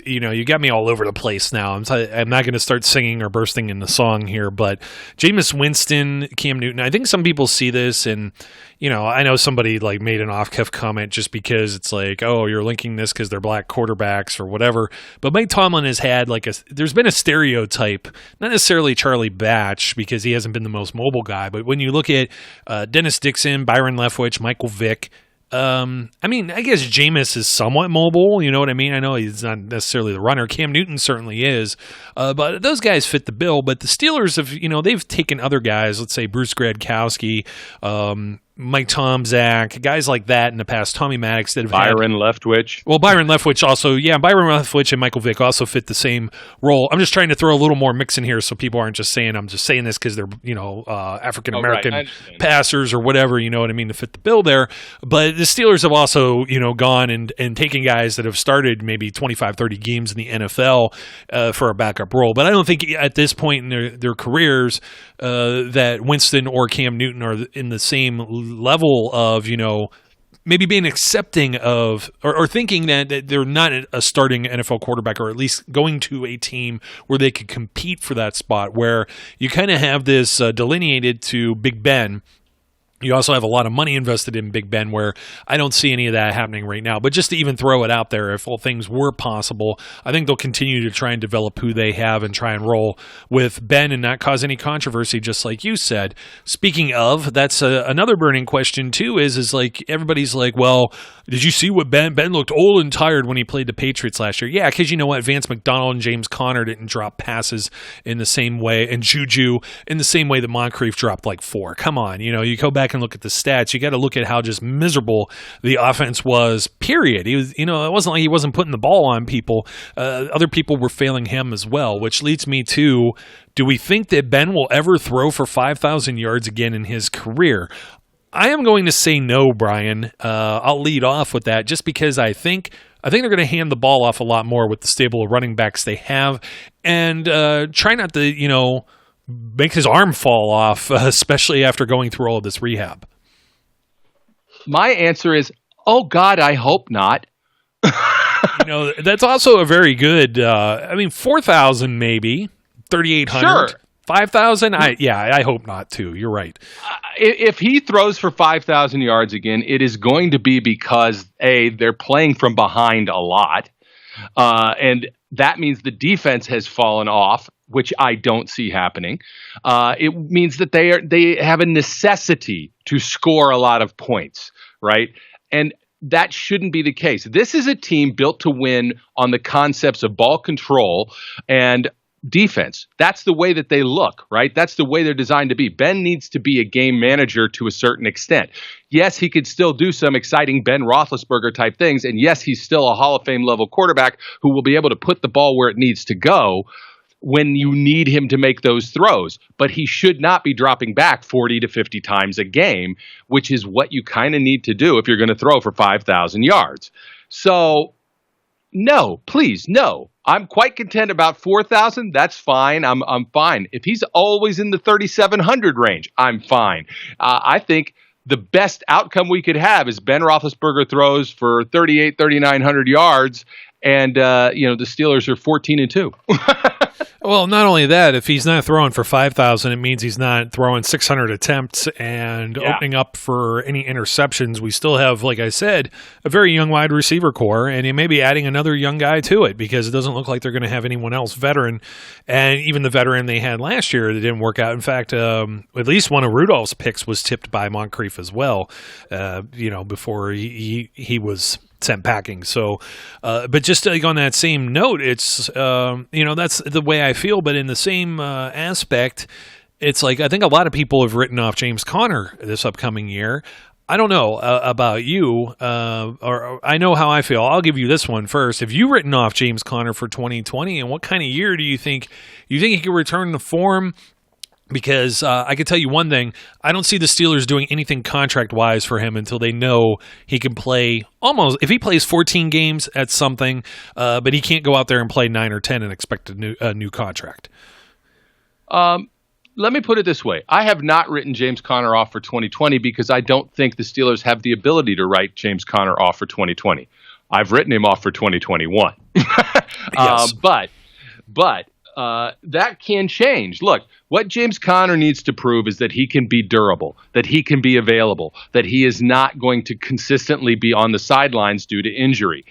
You got me all over the place now. I'm not going to start singing or bursting into song here, but Jameis Winston, Cam Newton, I think some people see this and, I know somebody like made an off-cuff comment just because it's like, oh, you're linking this because they're black quarterbacks or whatever. But Mike Tomlin has had there's been a stereotype, not necessarily Charlie Batch because he hasn't been the most mobile guy, but when you look at Dennis Dixon, Byron Leftwich, Michael Vick, I guess Jameis is somewhat mobile. You know what I mean? I know he's not necessarily the runner. Cam Newton certainly is. But those guys fit the bill. But the Steelers have, they've taken other guys, let's say Bruce Gradkowski, Mike Tomczak, guys like that in the past, Tommy Maddox that have Byron Leftwich. Well, Byron Leftwich also, Byron Leftwich and Michael Vick also fit the same role. I'm just trying to throw a little more mix in here so people aren't just saying I'm just saying this because they're, African-American passers or whatever, you know what I mean, to fit the bill there. But the Steelers have also, gone and taken guys that have started maybe 25, 30 games in the NFL for a backup role. But I don't think at this point in their careers that Winston or Cam Newton are in the same level of, maybe being accepting of or thinking that they're not a starting NFL quarterback, or at least going to a team where they could compete for that spot, where you kind of have this delineated to Big Ben. You also have a lot of money invested in Big Ben, where I don't see any of that happening right now. But just to even throw it out there, if all things were possible, I think they'll continue to try and develop who they have and try and roll with Ben and not cause any controversy, just like you said. Speaking of, that's another burning question too, is like everybody's like, well, did you see what Ben looked old and tired when he played the Patriots last year? Yeah, because you know what? Vance McDonald and James Conner didn't drop passes in the same way, and Juju in the same way that Moncrief dropped like 4. Come on, you go back and look at the stats. You got to look at how just miserable the offense was, period. He was, it wasn't like he wasn't putting the ball on people. Other people were failing him as well, which leads me to, do we think that Ben will ever throw for 5,000 yards again in his career? I am going to say no, Brian. I'll lead off with that just because I think they're going to hand the ball off a lot more with the stable of running backs they have, and try not to, make his arm fall off, especially after going through all of this rehab. My answer is, oh God, I hope not. That's also a very good, 4,000 maybe, 3,800. Sure. 5,000? I hope not too. You're right. If he throws for 5,000 yards again, it is going to be because, A, they're playing from behind a lot, and that means the defense has fallen off, which I don't see happening. It means that they have a necessity to score a lot of points, right? And that shouldn't be the case. This is a team built to win on the concepts of ball control and defense. That's the way that they look, right? That's the way they're designed to be. Ben needs to be a game manager to a certain extent. Yes, he could still do some exciting Ben Roethlisberger type things. And yes, he's still a Hall of Fame level quarterback who will be able to put the ball where it needs to go when you need him to make those throws. But he should not be dropping back 40 to 50 times a game, which is what you kind of need to do if you're going to throw for 5,000 yards. So no, please, no. I'm quite content about 4,000. That's fine. I'm fine. If he's always in the 3,700 range, I'm fine. I think the best outcome we could have is Ben Roethlisberger throws for 3,900 yards, And the Steelers are 14-2. Well, not only that, if he's not throwing for 5,000, it means he's not throwing 600 attempts and opening up for any interceptions. We still have, like I said, a very young wide receiver core, and you may be adding another young guy to it because it doesn't look like they're going to have anyone else veteran. And even the veteran they had last year, that didn't work out. In fact, at least one of Rudolph's picks was tipped by Moncrief as well, before he was sent packing. So, but just like on that same note, it's, that's the way I feel. But in the same aspect, it's like I think a lot of people have written off James Conner this upcoming year. I don't know about you, or I know how I feel. I'll give you this one first. Have you written off James Conner for 2020, and what kind of year do you think he can return to form? Because I can tell you one thing, I don't see the Steelers doing anything contract-wise for him until they know he can play almost, if he plays 14 games, that's something, but he can't go out there and play 9 or 10 and expect a new contract. Let me put it this way. I have not written James Conner off for 2020 because I don't think the Steelers have the ability to write James Conner off for 2020. I've written him off for 2021. Yes. But that can change. Look, what James Conner needs to prove is that he can be durable, that he can be available, that he is not going to consistently be on the sidelines due to injury.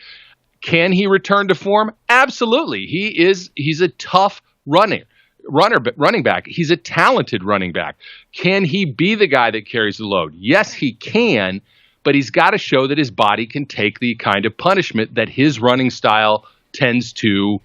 Can he return to form? Absolutely. He's a tough running back. He's a talented running back. Can he be the guy that carries the load? Yes, he can, but he's got to show that his body can take the kind of punishment that his running style tends to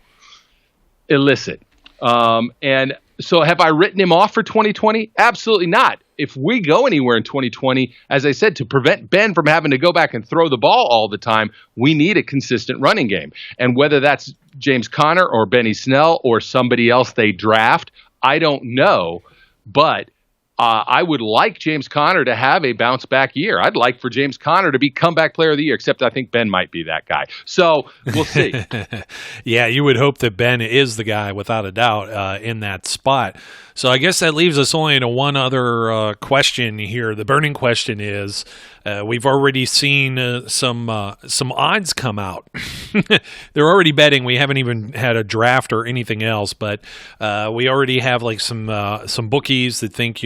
elicit. And so have I written him off for 2020? Absolutely not. If we go anywhere in 2020, as I said, to prevent Ben from having to go back and throw the ball all the time, we need a consistent running game. And whether that's James Conner or Benny Snell or somebody else they draft, I don't know. But I would like James Conner to have a bounce back year. I'd like for James Conner to be comeback player of the year, except I think Ben might be that guy. So we'll see. Yeah, you would hope that Ben is the guy without a doubt in that spot. So I guess that leaves us only to one other question here. The burning question is, we've already seen some odds come out. They're already betting. We haven't even had a draft or anything else, but we already have like some bookies that think,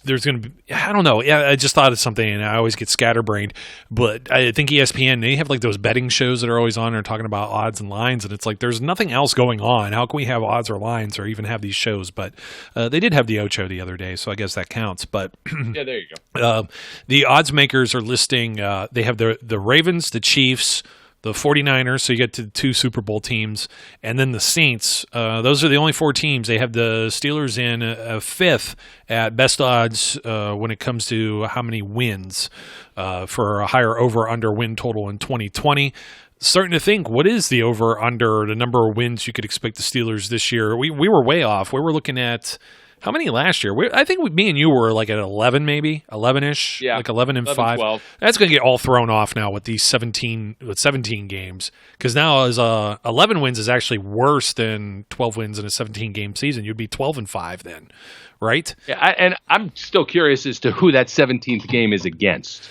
there's going to be, I don't know. Yeah, I just thought of something and I always get scatterbrained, but I think ESPN, they have like those betting shows that are always on and talking about odds and lines. And it's like, there's nothing else going on. How can we have odds or lines or even have these shows? But they did have the Ocho the other day, so I guess that counts. But yeah, there you go. The odds makers are listing, they have the Ravens, the Chiefs, the 49ers, so you get to 2 Super Bowl teams, and then the Saints. Those are the only 4 teams. They have the Steelers in 5th at best odds when it comes to how many wins for a higher over-under win total in 2020. Starting to think, what is the over-under, the number of wins you could expect the Steelers this year? We were way off. We were looking at how many last year? I think me and you were like at 11, maybe 11-ish, like 11 and 5. 12. That's going to get all thrown off now with these 17 games, because now as 11 wins is actually worse than 12 wins in a 17 game season. You'd be 12 and 5 then, right? Yeah, and I'm still curious as to who that 17th game is against.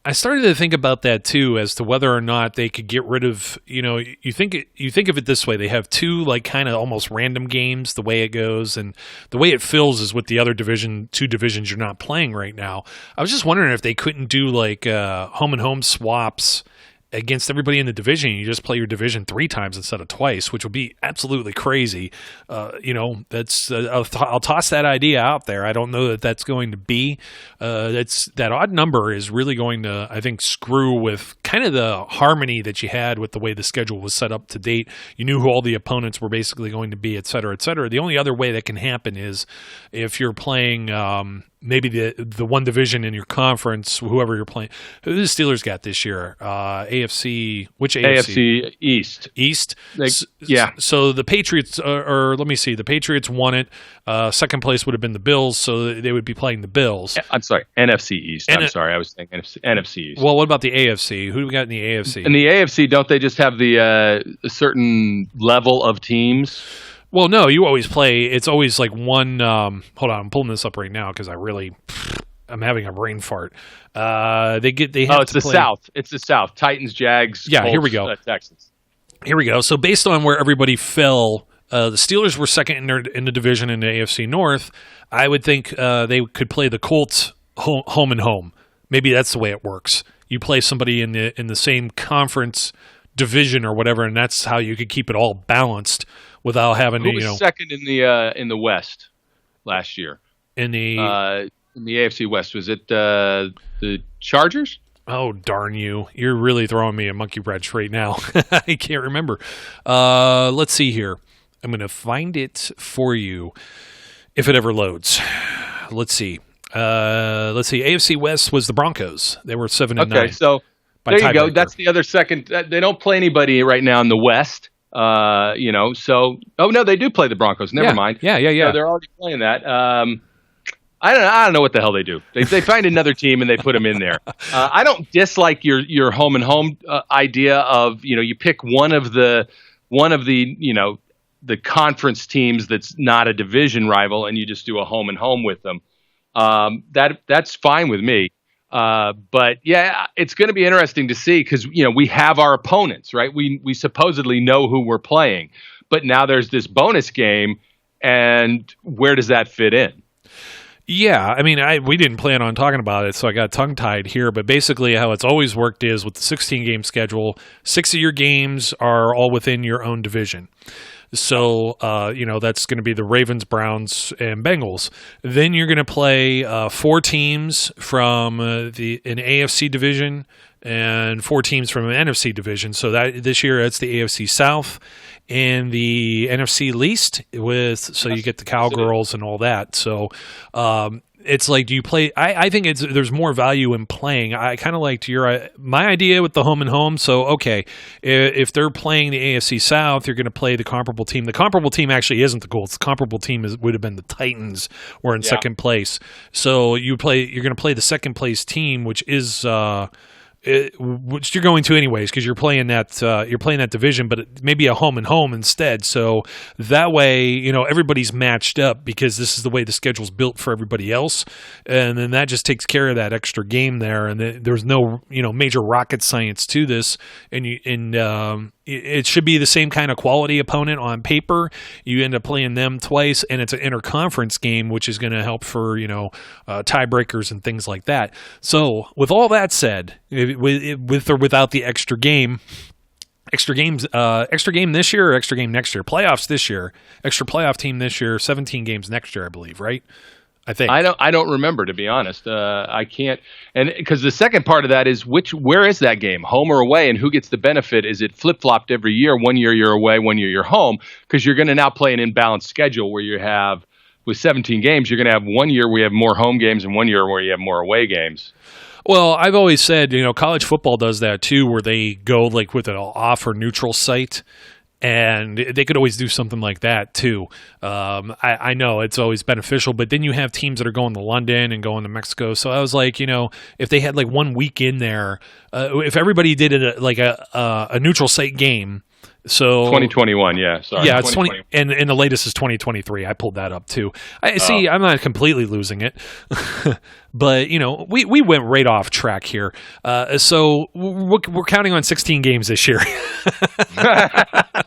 I started to think about that too, as to whether or not they could get rid of, you think of it this way. They have 2 like kind of almost random games, the way it goes, and the way it feels is with the other 2 divisions you're not playing right now. I was just wondering if they couldn't do like home and home swaps against everybody in the division. You just play your division 3 times instead of twice, which would be absolutely crazy. That's I'll toss that idea out there. I don't know that that's going to be. That odd number is really going to, I think, screw with kind of the harmony that you had with the way the schedule was set up to date. You knew who all the opponents were basically going to be, et cetera, et cetera. The only other way that can happen is if you're playing maybe the one division in your conference, whoever you're playing. Who the Steelers got this year? AFC, which AFC? AFC East. East? Yeah. So the Patriots, or let me see, the Patriots won it. Second place would have been the Bills, so they would be playing the Bills. I'm sorry, NFC East. I'm sorry, I was thinking NFC East. Well, what about the AFC? Who do we got in the AFC? In the AFC, don't they just have a certain level of teams? Well, no, you always play. It's always like one. Hold on, I'm pulling this up right now because I really I'm having a brain fart. They have it's to the play. South. It's the South. Titans, Jags. Yeah, Colts, here we go. Texans. Here we go. So based on where everybody fell, the Steelers were second in the division in the AFC North. I would think they could play the Colts home and home. Maybe that's the way it works. You play somebody in the same conference division or whatever, and that's how you could keep it all balanced without having Who was second in the West last year? In the AFC West, was it the Chargers? Oh, darn you. You're really throwing me a monkey wrench right now. I can't remember. Let's see here. I'm going to find it for you if it ever loads. Let's see. AFC West was the Broncos. They were 7-9. Okay, so there you go. That's the other second. They don't play anybody right now in the West. So no, they do play the Broncos. Never mind. Yeah. So they're already playing that. I don't know what the hell they do. They find another team and they put them in there. I don't dislike your home and home idea of you pick one of the the conference teams that's not a division rival and you just do a home and home with them. That's fine with me. But yeah, it's going to be interesting to see because we have our opponents, right? We supposedly know who we're playing, but now there's this bonus game, and where does that fit in? Yeah, I mean, we didn't plan on talking about it, so I got tongue-tied here. But basically how it's always worked is with the 16-game schedule, 6 of your games are all within your own division. So, that's going to be the Ravens, Browns, and Bengals. Then you're going to play 4 teams from an AFC division and 4 teams from an NFC division. So that this year, it's the AFC South and the NFC least you get the Cowgirls and all that. So it's like, do you play? I think there's more value in playing. I kind of liked my idea with the home and home. So okay, if they're playing the AFC South, you're going to play the comparable team. The comparable team actually isn't the Colts. The comparable team would have been the Titans, were in second place. So you're going to play the second place team, which is. Which you're going to anyways because you're playing that division, but maybe a home and home instead. So that way, everybody's matched up because this is the way the schedule's built for everybody else, and then that just takes care of that extra game there. And there's no major rocket science to this, and it should be the same kind of quality opponent on paper. You end up playing them twice, and it's an interconference game, which is going to help for tiebreakers and things like that. So with all that said, with or without the extra game this year or extra game next year, playoffs this year, extra playoff team this year, 17 games next year, I believe, right? I think. I don't remember, to be honest. I can't, and because the second part of that is where is that game, home or away, and who gets the benefit? Is it flip flopped every year? 1 year you're away, 1 year you're home, because you're going to now play an imbalanced schedule where you have with 17 games, you're going to have 1 year where you have more home games and 1 year where you have more away games. Well, I've always said, college football does that too, where they go like with an off or neutral site. And they could always do something like that too. I know it's always beneficial, but then you have teams that are going to London and going to Mexico. So I was like, if they had like 1 week in there, if everybody did it like a neutral site game. So 2021, yeah. Sorry. Yeah, it's 20, and the latest is 2023. I pulled that up too. I'm not completely losing it, but we went right off track here. So we're counting on 16 games this year.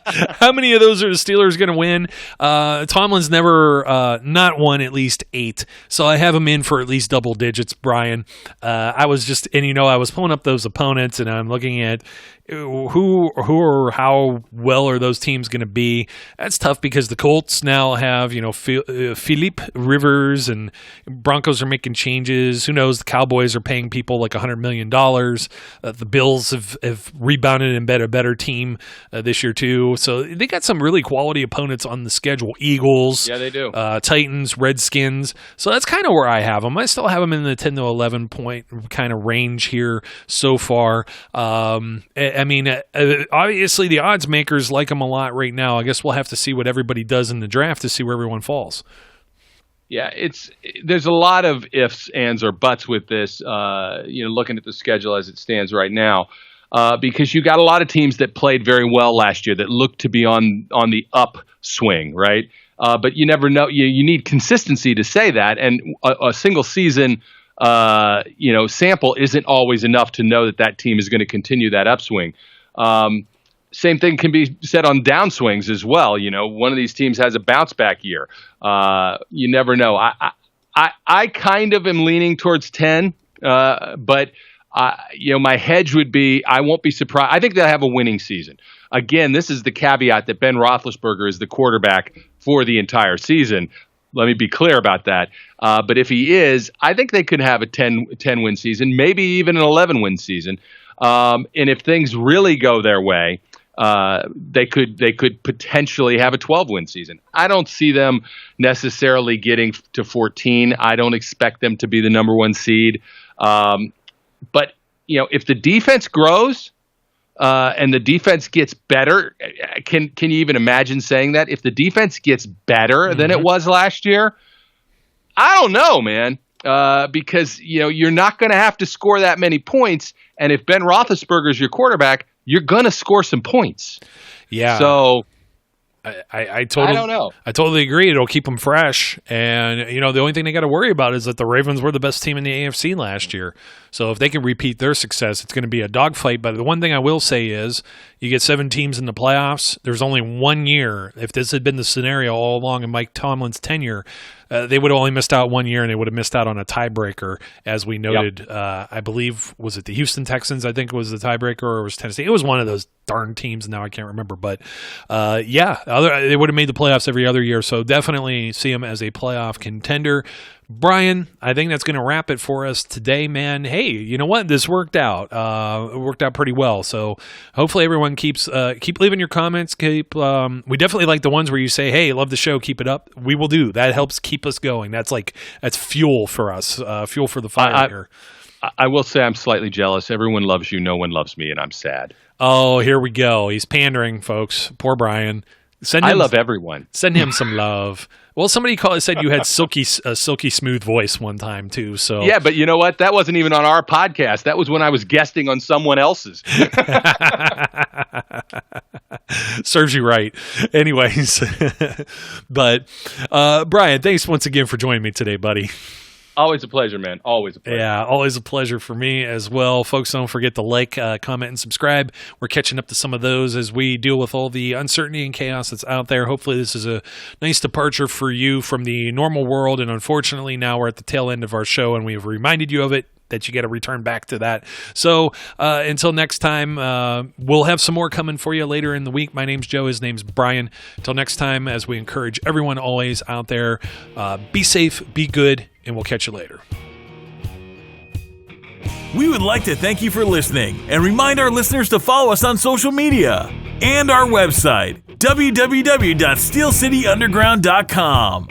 How many of those are the Steelers going to win? Tomlin's never not won at least 8, so I have him in for at least double digits. Brian, I was pulling up those opponents, and I'm looking at who or how well are those teams going to be. That's tough because the Colts now have Philip Rivers, and Broncos are making changes. Who knows? The Cowboys are paying people like $100 million. The Bills have rebounded and been a better team this year too. So they got some really quality opponents on the schedule. Eagles, yeah, they do. Titans, Redskins. So that's kind of where I have them. I still have them in the 10 to 11 point kind of range here so far. Obviously the odds makers like them a lot right now. I guess we'll have to see what everybody does in the draft to see where everyone falls. Yeah, there's a lot of ifs, ands, or buts with this. Looking at the schedule as it stands right now, because you got a lot of teams that played very well last year that look to be on the upswing, right? But you never know. You need consistency to say that, and a single season sample isn't always enough to know that team is going to continue that upswing. Same thing can be said on downswings as well. One of these teams has a bounce back year. You never know. I kind of am leaning towards 10, but my hedge would be I won't be surprised. I think they'll have a winning season. Again, this is the caveat that Ben Roethlisberger is the quarterback for the entire season. Let me be clear about that. But if he is, I think they could have a 10-win season, maybe even an 11-win season. And if things really go their way, they could potentially have a 12-win season. I don't see them necessarily getting to 14. I don't expect them to be the number one seed. But if the defense grows and the defense gets better, can you even imagine saying that? If the defense gets better than it was last year, I don't know, man. Because you're not going to have to score that many points, and if Ben Roethlisberger is your quarterback, you're going to score some points. Yeah. So I totally don't know. I totally agree. It'll keep them fresh. And, the only thing they got to worry about is that the Ravens were the best team in the AFC last year. So if they can repeat their success, it's going to be a dogfight. But the one thing I will say is you get 7 teams in the playoffs. There's only 1 year. If this had been the scenario all along in Mike Tomlin's tenure, they would have only missed out 1 year, and they would have missed out on a tiebreaker, as we noted. Yep. I believe, was it the Houston Texans, I think was the tiebreaker, or it was Tennessee? It was one of those darn teams. Now I can't remember. But, they would have made the playoffs every other year, so definitely see them as a playoff contender. Brian, I think that's going to wrap it for us today, man. Hey, you know what? This worked out. It worked out pretty well. So hopefully everyone keep leaving your comments. We definitely like the ones where you say, hey, love the show. Keep it up. We will do. That helps keep us going. That's fuel for us, fuel for the fire here. I will say I'm slightly jealous. Everyone loves you. No one loves me, and I'm sad. Oh, here we go. He's pandering, folks. Poor Brian. I love everyone. Send him some love. Well, somebody said you had silky smooth voice one time too. So yeah, but you know what? That wasn't even on our podcast. That was when I was guesting on someone else's. Serves you right. Anyways, but Brian, thanks once again for joining me today, buddy. Always a pleasure, man. Always a pleasure. Yeah, always a pleasure for me as well. Folks, don't forget to like, comment, and subscribe. We're catching up to some of those as we deal with all the uncertainty and chaos that's out there. Hopefully this is a nice departure for you from the normal world. And unfortunately, now we're at the tail end of our show, and we've reminded you of it, that you got to return back to that. So until next time, we'll have some more coming for you later in the week. My name's Joe. His name's Brian. Until next time, as we encourage everyone always out there, be safe, be good, and we'll catch you later. We would like to thank you for listening and remind our listeners to follow us on social media and our website, www.steelcityunderground.com.